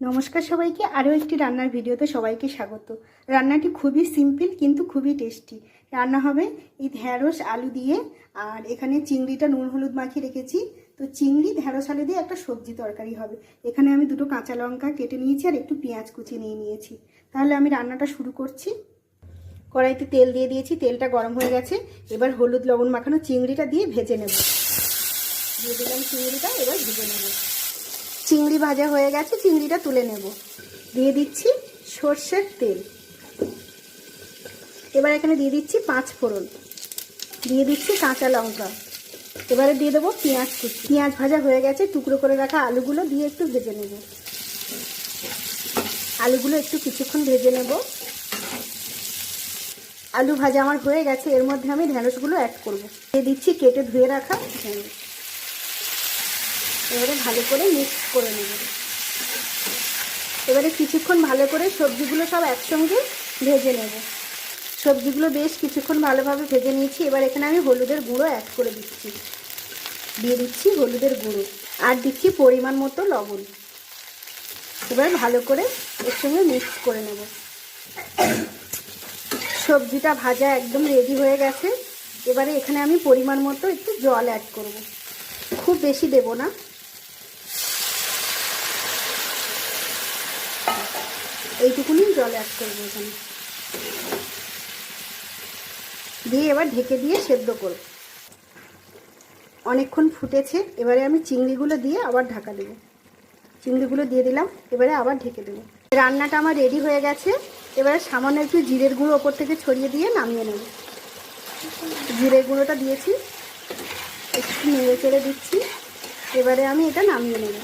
নমস্কার সবাইকে, আরও একটি রান্নার ভিডিওতে সবাইকে স্বাগত। রান্নাটি খুবই সিম্পল কিন্তু খুবই টেস্টি। রান্না হবে এই ঢ্যাঁড়স আলু দিয়ে, আর এখানে চিংড়িটা নুন হলুদ মাখিয়ে রেখেছি। তো চিংড়ি ঢ্যাঁড়স আলু দিয়ে একটা সবজি তরকারি হবে। এখানে আমি দুটো কাঁচা লঙ্কা কেটে নিয়েছি আর একটু পেঁয়াজ কুচি নিয়েছি। তাহলে আমি রান্নাটা শুরু করছি। কড়াইতে তেল দিয়ে দিয়েছি, তেলটা গরম হয়ে গেছে। এবার হলুদ লবণ মাখানো চিংড়িটা দিয়ে ভেজে নেব। দিয়ে দিলাম চিংড়িটা, এবার ভেজে নেব। চিংড়ি ভাজা হয়ে গেছে, চিংড়িটা তুলে নেব। দিয়ে দিচ্ছি সর্ষের তেল। এবার এখানে দিয়ে দিচ্ছি 5 ফোড়ন, দিয়ে দিচ্ছি কাঁচা লঙ্কা। এবারে দিয়ে দেবো পেঁয়াজ কুচি। পেঁয়াজ ভাজা হয়ে গেছে, টুকরো করে রাখা আলুগুলো দিয়ে একটু ভেজে নেব। আলুগুলো একটু কিছুক্ষণ ভেজে নেব। আলু ভাজা আমার হয়ে গেছে, এর মধ্যে আমি ঢ্যাঁড়সগুলো অ্যাড করব। দিয়ে দিচ্ছি কেটে ধুয়ে রাখা ঢ্যাঁড়স। এবারে ভালো করে মিক্স করে নেব। এবারে কিছুক্ষণ ভালো করে সবজিগুলো সব একসঙ্গে ভেজে নেব। সবজিগুলো বেশ কিছুক্ষণ ভালোভাবে ভেজে নিয়েছি। এবার এখানে আমি হলুদের গুঁড়ো অ্যাড করে দিচ্ছি। দিয়ে দিচ্ছি হলুদের গুঁড়ো, আর দিচ্ছি পরিমাণ মতো লবণ। এবার ভালো করে এর সঙ্গে মিক্স করে নেব। সবজিটা ভাজা একদম রেডি হয়ে গেছে। এবারে এখানে আমি পরিমাণ মতো একটু জল অ্যাড করব, খুব বেশি দেব না। এইটুকুনি জল অ্যাড করবো এখানে, দিয়ে এবার ঢেকে দিয়ে সেদ্ধ করব। অনেকক্ষণ ফুটেছে, এবারে আমি চিংড়িগুলো দিয়ে আবার ঢাকা দেব। চিংড়িগুলো দিয়ে দিলাম, এবারে আবার ঢেকে দেব। রান্নাটা আমার রেডি হয়ে গেছে। এবারে সামান্য একটু জিরের গুঁড়ো ওপর থেকে ছড়িয়ে দিয়ে নামিয়ে নেব। জিরের গুঁড়োটা দিয়েছি, একটু নেড়ে চেড়ে দিচ্ছি। এবারে আমি এটা নামিয়ে নেব।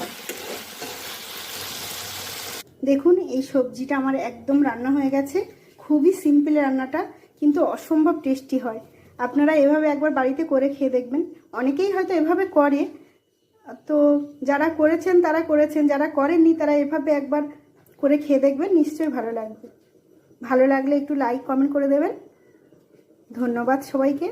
দেখুন, এই সবজিটা আমার একদম রান্না হয়ে গেছে। খুবই সিম্পল রান্নাটা, কিন্তু অসম্ভব টেস্টি হয়। আপনারা এভাবে একবার বাড়িতে করে খেয়ে দেখবেন। অনেকেই হয়তো এভাবে করে, তো যারা করেছেন তারা করেছেন, যারা করেননি তারা এভাবে একবার করে খেয়ে দেখবেন, নিশ্চয়ই ভালো লাগবে। ভালো লাগলে একটু লাইক কমেন্ট করে দেবেন। ধন্যবাদ সবাইকে।